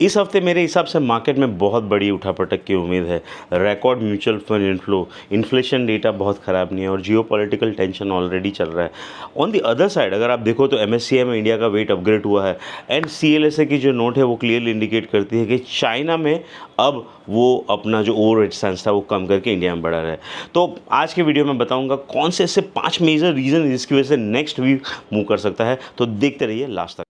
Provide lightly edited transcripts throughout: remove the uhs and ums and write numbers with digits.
इस हफ्ते मेरे हिसाब से मार्केट में बहुत बड़ी उठापटक की उम्मीद है। Record mutual fund inflow, inflation data बहुत ख़राब नहीं है और जियोपॉलिटिकल टेंशन ऑलरेडी चल रहा है। ऑन द अदर साइड अगर आप देखो तो एमएससीआई में इंडिया का वेट अपग्रेड हुआ है एंड सीएलएसए की जो नोट है वो क्लियरली इंडिकेट करती है कि चाइना में अब वो अपना जो ओवर स्टैंस था वो कम करके इंडिया में बढ़ा रहा है। तो आज के वीडियो में बताऊंगा कौन से ऐसे 5 मेजर रीज़न जिसकी वजह से नेक्स्ट वीक मूव कर सकता है, तो देखते रहिए लास्ट तक।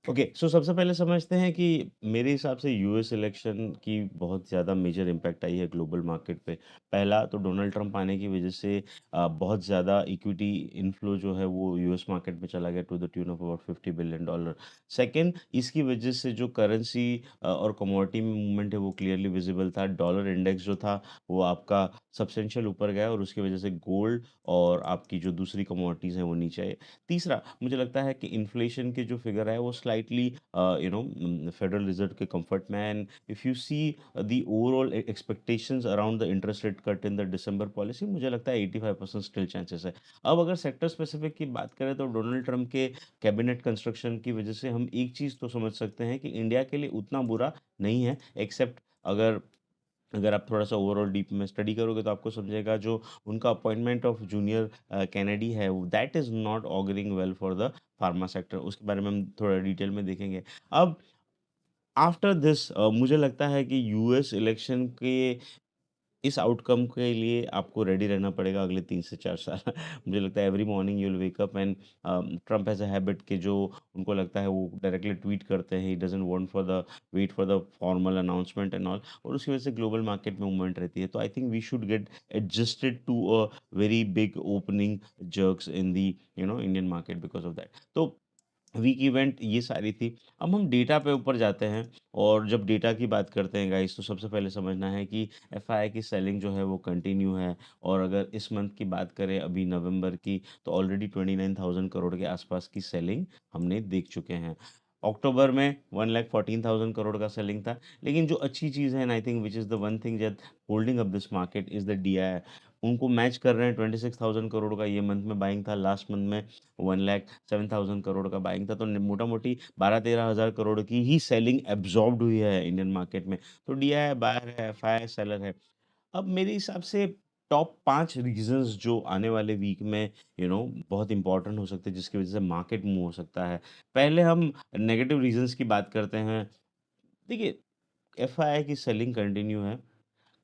ओके, सो सबसे पहले समझते हैं कि मेरे हिसाब से यूएस इलेक्शन की बहुत ज़्यादा मेजर इम्पैक्ट आई है ग्लोबल मार्केट पे। पहला तो डोनाल्ड ट्रंप आने की वजह से बहुत ज़्यादा इक्विटी इनफ्लो जो है वो यूएस मार्केट में चला गया to the tune of about $50 billion. Second, इसकी वजह से जो करेंसी और कमोडिटी में मूवमेंट है वो क्लियरली विजिबल था। डॉलर इंडेक्स जो था वो आपका सब्सटेंशियल ऊपर गया और उसकी वजह से गोल्ड और आपकी जो दूसरी कमोडिटीज़ हैं वो नीचे आए। तीसरा, मुझे लगता है कि इन्फ्लेशन के जो फिगर है वो स्लाइटली फेडरल रिजर्व के कंफर्ट में, and if you see the overall expectations around the interest rate cut in the December policy, मुझे लगता है 85% स्टिल चांसेस है। अब अगर सेक्टर स्पेसिफिक की बात करें तो डोनाल्ड ट्रंप के कैबिनेट कंस्ट्रक्शन की वजह से हम एक चीज़ तो समझ सकते हैं कि इंडिया के लिए उतना बुरा नहीं है, एक्सेप्ट अगर अगर आप थोड़ा-सा ओवरऑल डीप में स्टडी करोगे तो आपको समझेगा जो उनका अपॉइंटमेंट ऑफ जूनियर केनेडी है, that is not auguring well for the pharma sector. उसके बारे में हम थोड़ा डिटेल में देखेंगे। अब आफ्टर दिस मुझे लगता है कि यूएस इलेक्शन के इस आउटकम के लिए आपको रेडी रहना पड़ेगा अगले 3 से 4 साल। मुझे लगता है every morning you will wake up and Trump has a habit कि जो उनको लगता है वो डायरेक्टली ट्वीट करते हैं। He doesn't want for the wait for the formal announcement and all, और उसकी वजह से ग्लोबल मार्केट में मूवमेंट रहती है। तो I think we should get adjusted to a very big opening jerks in the Indian market because of that. तो week event ये सारी थी। अब हम डेटा पे ऊपर जाते हैं और जब डेटा की बात करते हैं गाइस, तो सबसे पहले समझना है कि एफआई की सेलिंग जो है वो कंटिन्यू है। और अगर इस मंथ की बात करें अभी नवंबर की, तो ऑलरेडी 29,000 करोड़ के आसपास की सेलिंग हमने देख चुके हैं। अक्टूबर में 1,14,000 करोड़ का सेलिंग था। लेकिन जो अच्छी चीज़ है, and I think which is the one thing that holding up this market is the DI. उनको मैच कर रहे हैं। 26,000 करोड़ का ये मंथ में बाइंग था, लास्ट मंथ में 1,07,000 करोड़ का बाइंग था। तो मोटा-मोटी 12-13 हज़ार करोड़ की ही सेलिंग एब्ज़ॉर्ब्ड हुई है इंडियन मार्केट में। तो डीआई बायर है, एफआई सेलर है। अब मेरे हिसाब से टॉप 5 रीज़न्स जो आने वाले वीक में बहुत इम्पोर्टेंट हो सकते हैं, जिसकी वज़ह से मार्केट मूव हो सकता है। पहले हम नेगेटिव रीज़न्स की बात करते हैं। देखिए, एफआई की सेलिंग कंटिन्यू है।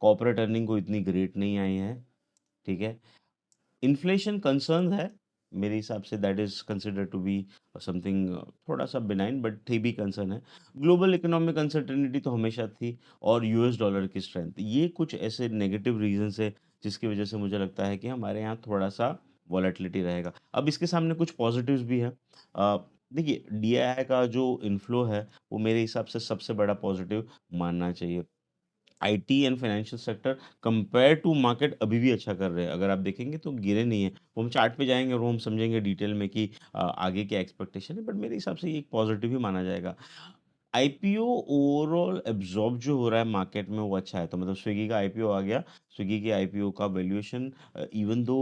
कॉर्पोरेट अर्निंग को इतनी ग्रेट नहीं आई है, ठीक है? इन्फ्लेशन कंसर्न है। मेरे हिसाब से that is considered to be something थोड़ा-सा बिनाइन, बट फिर भी कंसर्न है। ग्लोबल इकोनॉमिक अनसर्टेनिटी तो हमेशा थी, और यूएस डॉलर की स्ट्रेंथ। ये कुछ ऐसे नेगेटिव रीज़न्स हैं जिसकी वज़ह से मुझे लगता है कि हमारे यहाँ थोड़ा-सा वॉलेटिलिटी रहेगा। अब इसके सामने कुछ पॉज़िटिव्स भी हैं। देखिए, डीआई का जो इन्फ्लो है वो मेरे हिसाब से सबसे बड़ा पॉज़िटिव मानना चाहिए। IT and financial sector compare to market अभी भी अच्छा कर रहे हैं। अगर आप देखेंगे तो गिरे नहीं हैं। वो हम चार्ट पे जाएँगे और वो हम समझेंगे डिटेल में कि आगे क्या एक्सपेक्टेशन है, बट मेरे हिसाब से ये एक पॉजिटिव ही माना जाएगा। आईपीओ ओवरऑल एब्ज़ॉर्ब जो हो रहा है मार्केट में वो अच्छा है। तो मतलब स्विगी का आईपीओ आ गया। स्विगी के आईपीओ का वैल्यूएशन इवन दो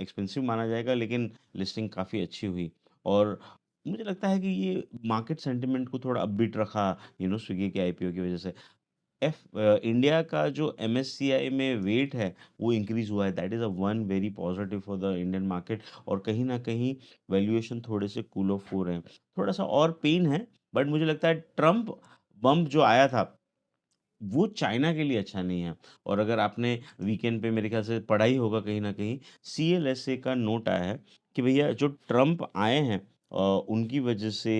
एक्सपेंसिव माना जाएगा, लेकिन लिस्टिंग काफ़ी अच्छी हुई। और मुझे लगता है कि ये मार्केट सेंटिमेंट को थोड़ा अपबीट रखा स्विगी के आईपीओ की वज़ह से। इंडिया का जो एमएससीआई में वेट है वो इंक्रीज़ हुआ है। That is a one very positive for the Indian market, और कहीं न कहीं वैल्यूएशन थोड़े से कूल ऑफ हो रहे हैं। थोड़ा-सा और पेन है, बट मुझे लगता है ट्रम्प बम्प जो आया था वो चाइना के लिए अच्छा नहीं है। और अगर आपने वीकेंड पे मेरे ख़्याल से पढ़ा ही होगा कहीं न कहीं, सीएलएसए का नोट आया है कि भैया जो ट्रम्प आए हैं उनकी वजह से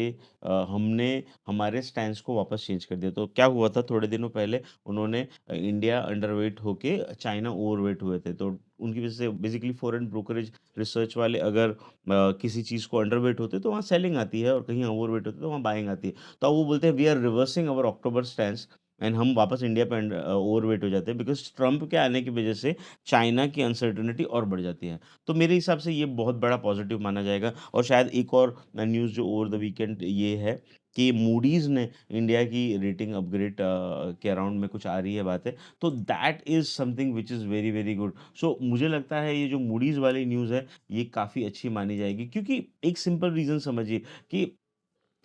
हमने हमारे स्टैंस को वापस चेंज कर दिया। तो क्या हुआ था, थोड़े दिनों पहले उन्होंने इंडिया अंडरवेट होके चाइना ओवरवेट हुए थे। तो उनकी वजह से बेसिकली फॉरेन ब्रोकरेज रिसर्च वाले अगर किसी चीज़ को अंडरवेट होते हैं तो वहाँ सेलिंग आती है, और कहीं ओवरवेट होते हैं तो वहाँ बाइंग आती है। तो अब वो बोलते हैं we are reversing our October stance, and हम वापस इंडिया पे ओवरवेट हो जाते हैं, बिकॉज़ ट्रम्प के आने की वजह से चाइना की अनसर्टेनिटी और बढ़ जाती है। तो मेरे हिसाब से ये बहुत बड़ा पॉज़िटिव माना जाएगा। और शायद एक और न्यूज़ जो ओवर द वीकेंड ये है कि मूडीज़ ने इंडिया की रेटिंग अपग्रेड के अराउंड में कुछ आ रही है बातें। तो that is something which is very, very good. So मुझे लगता है ये जो मूडीज़ वाली न्यूज़ है, ये काफ़ी अच्छी मानी जाएगी, क्योंकि एक सिंपल रीज़न समझिए कि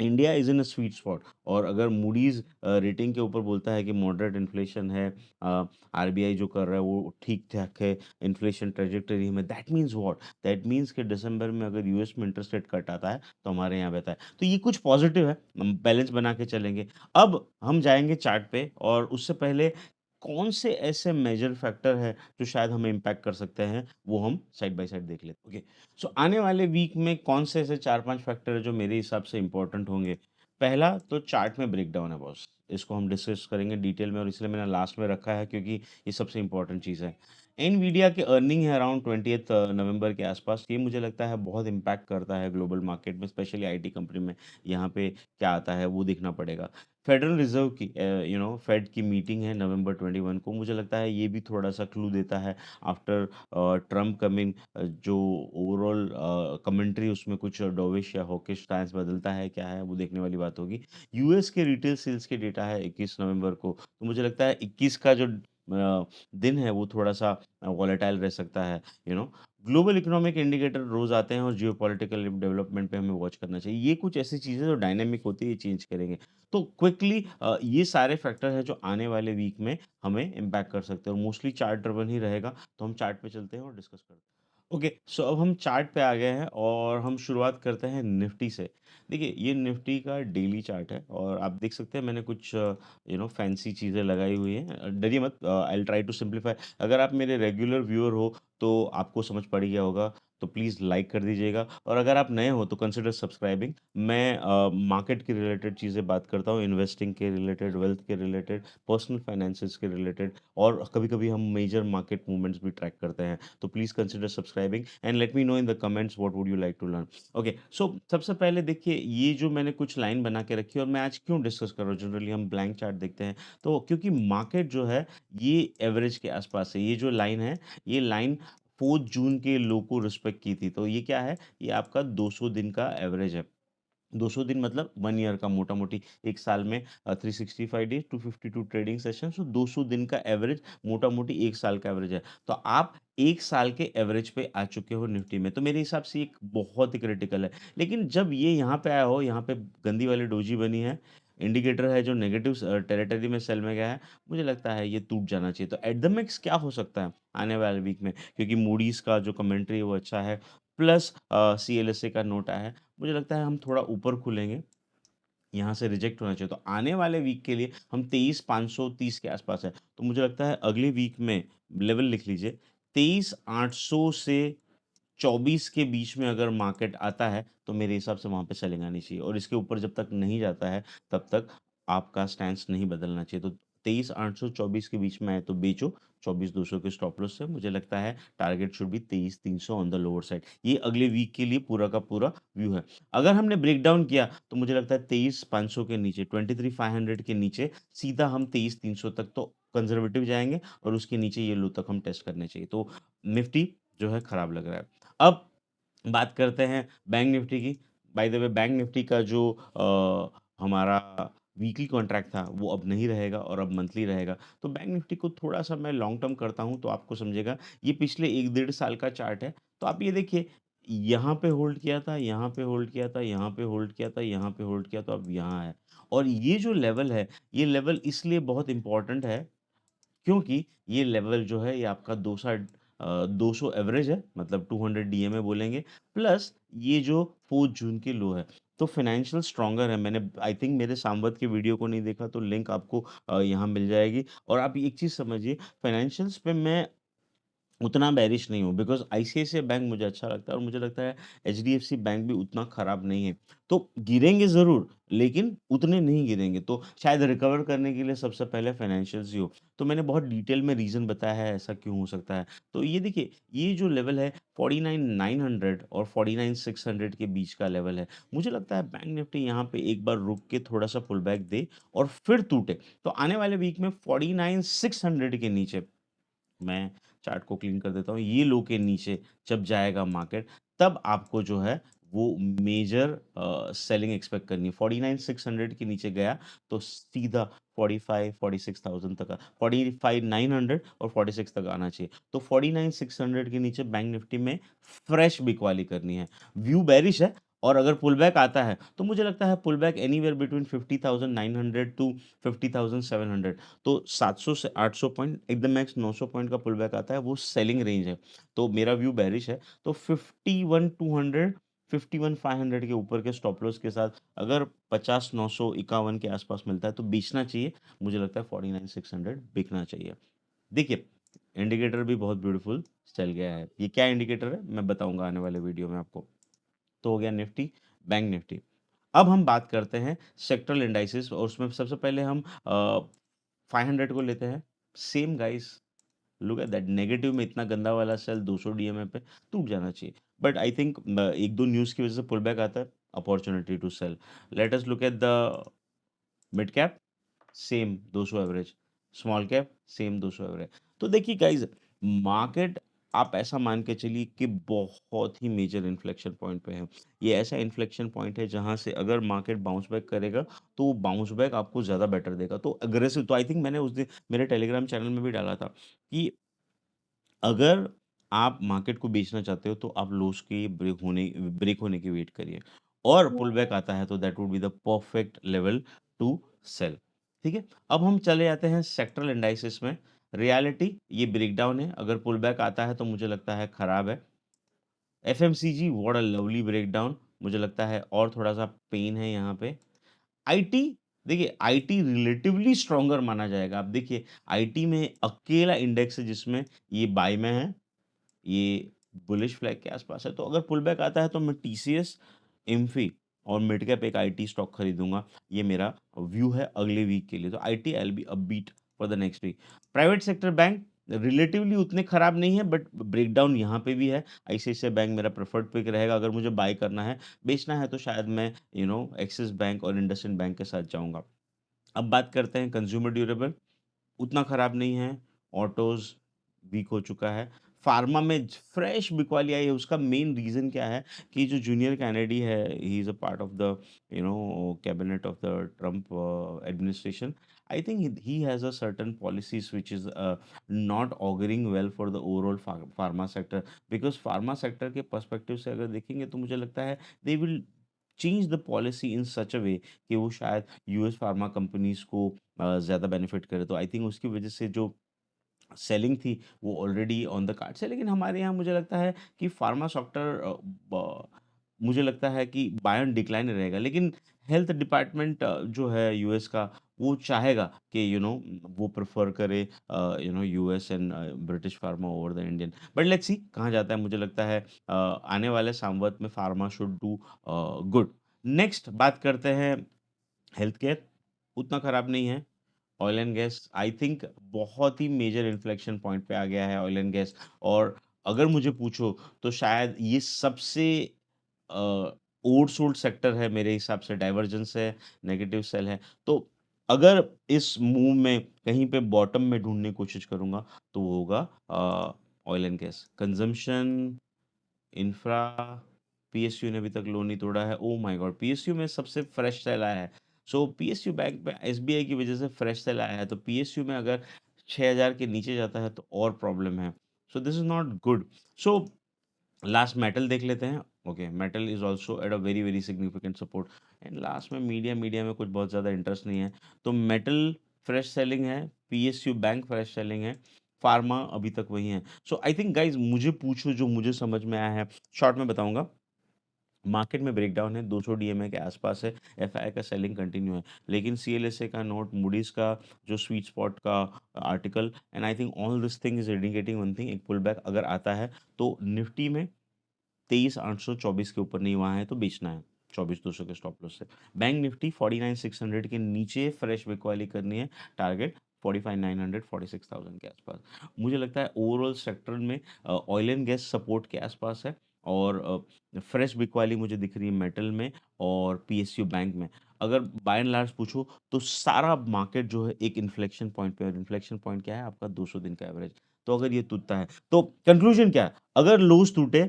India is in a sweet spot. और अगर मूडीज़ रेटिंग के ऊपर बोलता है कि मॉडरेट इन्फ्लेशन है, आरबीआई जो कर रहा है वो ठीक-ठाक है, इन्फ्लेशन ट्रैजेक्टरी में, that means what? That means कि दिसंबर में अगर यूएस में इंटरेस्ट रेट कट आता है, तो हमारे यहाँ भी आता है। तो ये कुछ पॉज़िटिव है, हम बैलेंस बना के चलेंगे। अब हम जाएँगे चार्ट पे, और उससे पहले कौन से ऐसे मेजर फैक्टर हैं, जो शायद हमें इम्पैक्ट कर सकते हैं, वो हम साइड बाय साइड देख लेते हैं। ओके। सो आने वाले वीक में कौन से ऐसे 4-5 फैक्टर हैं जो मेरे हिसाब से इम्पोर्टेंट होंगे? पहला तो चार्ट में ब्रेकडाउन है बॉस। इसको हम डिस्कस करेंगे डिटेल में, और इसलिए मैंने लास्ट में रखा है क्योंकि ये सबसे इम्पोर्टेंट चीज़ है। एनवीडिया की अर्निंग है अराउंड 20th नवंबर के आसपास। ये मुझे लगता है बहुत इम्पैक्ट करता है ग्लोबल मार्केट में, स्पेशली आईटी कंपनी में। यहाँ पे क्या आता है वो देखना पड़ेगा। फेडरल रिज़र्व की फेड की मीटिंग है नवंबर 21 को। मुझे लगता है ये भी थोड़ा-सा क्लू देता है आफ्टर ट्रम्प कमिंग, जो ओवरऑल कमेंट्री उसमें कुछ डोविश या हॉकिश स्टांस बदलता है, क्या है वो देखने वाली बात होगी। यूएस के रिटेल सेल्स के डेटा है 21 नवंबर को, तो मुझे लगता है 21 का जो दिन है वो थोड़ा-सा वॉलेटाइल रह सकता है, you know. Global economic indicator रोज़ आते हैं, और जियोपॉलिटिकल डेवलपमेंट पे हमें वॉच करना चाहिए। ये कुछ ऐसी चीज़ें जो डायनामिक होती है, ये चेंज करेंगे। तो क्विकली ये सारे फैक्टर हैं जो आने वाले वीक में हमें इम्पैक्ट कर सकते हैं, और मोस्टली चार्ट ड्रिवन ही रहेगा। तो हम चार्ट पे चलते हैं और डिस्कस करते हैं। ओके, सो अब हम चार्ट पे आ गए हैं, और हम शुरुआत करते हैं निफ्टी से। देखिए, ये निफ्टी का डेली चार्ट है, और आप देख सकते हैं मैंने कुछ फैंसी चीज़ें लगाई हुई हैं। डरिए मत, I will try to simplify. अगर आप मेरे रेगुलर व्यूअर हो तो आपको समझ पड़ गया होगा, तो प्लीज़ लाइक कर दीजिएगा, और अगर आप नए हो तो कंसिडर सब्सक्राइबिंग। मैं मार्केट के रिलेटेड चीज़ें बात करता हूँ, इन्वेस्टिंग के रिलेटेड, वेल्थ के रिलेटेड, पर्सनल फाइनेंसेस के रिलेटेड, और कभी-कभी हम मेजर मार्केट मूवमेंट्स भी ट्रैक करते हैं। तो please consider subscribing, and let me know in the comments what would you like to learn. Okay, so सबसे पहले देखिए, ये जो मैंने कुछ लाइन बना के रखी है, और मैं आज क्यों डिस्कस कर रहा हूँ, जनरली हम ब्लैंक चार्ट देखते हैं। तो क्योंकि मार्केट जो है, ये एवरेज के आसपास है। ये जो लाइन है, ये लाइन 4 जून के लो को रिस्पेक्ट की थी। तो ये क्या है? ये आपका 200 दिन का एवरेज है। 200 दिन मतलब 1 ईयर का, मोटा-मोटी 1 साल में 365 डेज़, 252 ट्रेडिंग सेशन, सो 200 दिन का एवरेज मोटा-मोटी 1 साल का एवरेज है। तो आप 1 साल के एवरेज पे आ चुके हो निफ्टी में, तो मेरे हिसाब से ये एक बहुत ही क्रिटिकल है। लेकिन जब ये यहाँ पे आया हो, यहाँ पे गंदी वाली डोजी बनी है, इंडिकेटर है जो नेगेटिव टेरिटरी में सेल में गया है, मुझे लगता है ये टूट जाना चाहिए। तो एट द मैक्स क्या हो सकता है आने वाले वीक में? क्योंकि मूडीज़ का जो कमेंट्री है वो अच्छा है, प्लस सीएलएसए का नोट आया है। मुझे लगता है हम थोड़ा ऊपर खुलेंगे, यहाँ से रिजेक्ट होना चाहिए। तो आने वाले वीक के लिए हम 23,530 के आसपास है। तो मुझे लगता है अगले वीक में लेवल लिख लीजिए, 23,800 से 24 के बीच में अगर मार्केट आता है, तो मेरे हिसाब से वहाँ पे सेलिंग आनी चाहिए, और इसके ऊपर जब तक नहीं जाता है, तब तक आपका स्टैंस नहीं बदलना चाहिए। तो 23,824 के बीच में आए तो बेचो, 24,200 के स्टॉप लॉस से। मुझे लगता है target should be 23,300 on the lower side. ये अगले वीक के लिए पूरा का पूरा व्यू है। अगर हमने ब्रेकडाउन किया, तो मुझे लगता है 23,500 के नीचे, 23,500 के नीचे सीधा हम 23,300 तक तो कंज़र्वेटिव जाएँगे, और उसके नीचे ये लो तक हम टेस्ट करने चाहिए। तो निफ्टी जो है खराब लग रहा है। अब बात करते हैं बैंक निफ्टी की। By the way, bank Nifty का जो हमारा वीकली कॉन्ट्रैक्ट था, वो अब नहीं रहेगा, और अब मंथली रहेगा। तो बैंक निफ्टी को थोड़ा-सा मैं लॉन्ग टर्म करता हूँ, तो आपको समझिएगा, ये पिछले 1 डेढ़ साल का चार्ट है। तो आप ये देखिए, यहाँ पे होल्ड किया था, यहाँ पे होल्ड किया था, यहाँ पे होल्ड किया था, यहाँ पे होल्ड किया, तो अब यहाँ है। और ये जो लेवल है, ये लेवल इसलिए बहुत इम्पोर्टेंट है, क्योंकि ये लेवल जो है, ये आपका 200 एवरेज है, मतलब 200 डीएमए बोलेंगे, प्लस ये जो 4 जून की लो है। तो फाइनेंशियल स्ट्रॉन्गर है। मैंने आई थिंक मेरे सामवत की वीडियो को नहीं देखा, तो लिंक आपको यहाँ मिल जाएगी। और आप एक चीज़ समझिए, फाइनेंशियल्स पे मैं उतना बेरिश नहीं हूँ, बिकॉज़ आईसीआईसीआई बैंक मुझे अच्छा लगता है, और मुझे लगता है एचडीएफसी बैंक भी उतना खराब नहीं है। तो गिरेंगे ज़रूर, लेकिन उतने नहीं गिरेंगे। तो शायद रिकवर करने के लिए सबसे पहले फाइनेंशियल्स ही हो। तो मैंने बहुत डिटेल में रीज़न बताया है ऐसा क्यों हो सकता है। तो ये देखिए, ये जो लेवल है 49,900 और 49,600 के बीच का लेवल है। मुझे लगता है बैंक निफ्टी यहाँ पे एक बार रुक के थोड़ा-सा पुल बैक दे, और फिर टूटे। तो आने वाले वीक में 49,600 के नीचे, मैं चार्ट को क्लीन कर देता हूँ। ये लो के नीचे जब जाएगा मार्केट, तब आपको जो है वो मेजर सेलिंग एक्सपेक्ट करनी है। 49,600 के नीचे गया, तो सीधा 45, 46,000 तक 45,900 और 46 तक आना चाहिए। तो 49,600 के नीचे बैंक निफ्टी में फ्रेश बिकवाली करनी है। व्यू बेरिश है, और अगर पुल बैक आता है तो मुझे लगता है pull back anywhere between 50,900 to 50,700, तो 700 से 800 पॉइंट एकदम मैक्स 900 पॉइंट का पुल बैक आता है, वो सेलिंग रेंज है। तो मेरा व्यू बेरिश है। तो 51,200 51,500 के ऊपर के स्टॉप लॉस के साथ अगर 50,951 के आसपास मिलता है तो बेचना चाहिए। मुझे लगता है 49,600 बिकना चाहिए। देखिए, इंडिकेटर भी बहुत ब्यूटीफुल चल गया है। ये क्या इंडिकेटर है मैं बताऊंगा आने वाले वीडियो में आपको। तो हो गया निफ्टी, बैंक निफ्टी। अब हम बात करते हैं सेक्टरल इंडाइसेस और उसमें सबसे पहले हम 500 को लेते हैं। Same guys, look at that, negative में इतना गंदा वाला सेल 200 डीएमए पे टूट जाना चाहिए। बट आई थिंक एक दो न्यूज़ की वजह से पुल बैक आता है, opportunity to sell. Let us look at the mid cap, same 200 average, small cap same 200 average. तो देखिए गाइज, मार्केट आप ऐसा मान के चलिए कि बहुत ही मेजर इन्फ्लेक्शन पॉइंट पे है। ये ऐसा इन्फ्लेक्शन पॉइंट है जहां से अगर मार्केट बाउंस बैक करेगा तो बाउंस बैक आपको ज़्यादा बेटर देगा। तो अग्रेसिव, तो आई थिंक मैंने उस दिन मेरे टेलीग्राम चैनल में भी डाला था कि अगर आप मार्केट को बेचना चाहते हो तो आप लोस की ब्रेक होने की वेट करिए, और पुल बैक आता है तो that would be the perfect level to sell. ठीक है, अब हम चले जाते हैं सेक्टरल इंडाइसेस में। रियलिटी ये ब्रेकडाउन है, अगर पुल बैक आता है तो मुझे लगता है खराब है। FMCG, what a lovely breakdown, मुझे लगता है और थोड़ा सा पेन है यहाँ पे। आईटी, देखिए आईटी रिलेटिवली स्ट्रॉन्गर माना जाएगा। आप देखिए आईटी में अकेला इंडेक्स है जिसमें ये बाय में है, ये बुलिश फ्लैग के आसपास है। तो अगर पुल बैक आता है तो मैं टीसीएस, इम्फी और मिड कैप एक आईटी स्टॉक खरीदूंगा। ये मेरा व्यू है अगले वीक के लिए। तो IT I will be upbeat for the next week. Private sector bank relatively उतने खराब नहीं है, बट ब्रेकडाउन यहाँ पे भी है। आईसीआईसीआई बैंक मेरा प्रेफर्ड पिक रहेगा। अगर मुझे बाय करना है, बेचना है तो शायद मैं एक्सिस बैंक और इंडसइंड बैंक के साथ जाऊंगा। अब बात करते हैं कंज्यूमर ड्यूरेबल, उतना खराब नहीं है। ऑटोज वीक हो चुका है। फार्मा में फ्रेश बिकवाली आई है, उसका मेन रीजन क्या है कि जो जूनियर कैनेडी है, he is a part of the cabinet of the Trump administration. I think he has a certain policies which is not auguring well for the overall pharma sector. Because pharma sector के perspective से अगर देखेंगे तो मुझे लगता है they will change the policy in such a way कि वो शायद यूएस फार्मा कंपनीज को ज़्यादा बेनिफिट करे। तो आई थिंक उसकी वजह से जो सेलिंग थी वो ऑलरेडी ऑन द कार्ड्स है। लेकिन हमारे यहाँ मुझे लगता है कि फार्मा सेक्टर, मुझे लगता है कि बाय ऑन डिक्लाइन रहेगा। लेकिन हेल्थ डिपार्टमेंट जो है यूएस का, वो चाहेगा कि वो प्रेफर करे US and British pharma over the Indian. But let's see कहाँ जाता है। मुझे लगता है आने वाले सामवत में pharma should do good. Next बात करते हैं हेल्थ केयर, उतना खराब नहीं है। Oil and gas I think बहुत ही मेजर इन्फ्लेक्शन पॉइंट पे आ गया है ऑयल एंड गैस। और अगर मुझे पूछो तो शायद ये सबसे ओवरसोल्ड सेक्टर है मेरे हिसाब से। डाइवर्जेंस है, नेगेटिव सेल है। तो अगर इस मूव में कहीं पे बॉटम में ढूंढने की कोशिश करूंगा तो वो होगा oil and gas. Consumption, infra, PSU ने अभी तक लो नहीं तोड़ा है। ओ माय गॉड, पीएसयू में सबसे फ्रेश सेल आया है। सो पीएसयू बैंक पे एसबीआई की वजह से फ्रेश सेल आया है। तो पीएसयू में अगर 6000 के नीचे जाता है तो और प्रॉब्लम है। So this is not good. So last metal देख लेते हैं। Okay, metal is also at a very very significant support. And last में मीडिया, मीडिया में कुछ बहुत ज़्यादा इंटरेस्ट नहीं है। तो मेटल फ्रेश सेलिंग है, पीएसयू बैंक फ्रेश सेलिंग है, फार्मा अभी तक वही है। सो आई थिंक गाइज, मुझे पूछो जो मुझे समझ में आया है शॉर्ट में बताऊंगा। मार्केट में ब्रेकडाउन है, 200 डीएमए के आसपास है। एफआई का सेलिंग कंटिन्यू है। लेकिन सीएलएसए का नोट, मूडीज का जो स्वीट स्पॉट का article, and I think all this thing is indicating one thing, एक पुल बैक अगर आता है तो निफ्टी में 23,824 के ऊपर नहीं, वहाँ है तो बेचना है 24,200 के स्टॉप लॉस से। बैंक निफ्टी 49,600 के नीचे फ्रेश बिकवाली करनी है। टारगेट 45,900 46,000 के आसपास। मुझे लगता है ओवरऑल सेक्टर में ऑयल एंड गैस सपोर्ट के आसपास है। और फ्रेश बिकवाली मुझे दिख रही है मेटल में और पीएसयू बैंक में। अगर बाय एंड लार्ज पूछो तो सारा मार्केट जो है एक इन्फ्लेक्शन पॉइंट पे है। इन्फ्लेक्शन पॉइंट क्या है आपका? 200 दिन का एवरेज। तो अगर ये टूटता है तो कंक्लूजन क्या है? अगर लोज टूटे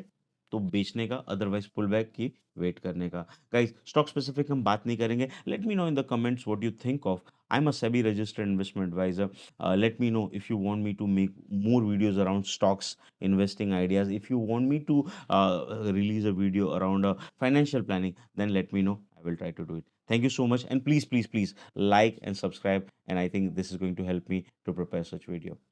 तो बेचने का, अदरवाइज पुल बैक की वेट करने का। गाइस, स्टॉक स्पेसिफिक हम बात नहीं करेंगे। Late me know in the comments what you think of I'm a SEBI registered investment advisor. Let me know if you want me to make more videos around stocks, investing ideas. If you want me to release a video around financial planning, then let me know. I will try to do it. Thank you so much. And please, please, please like and subscribe. And I think this is going to help me to prepare such video.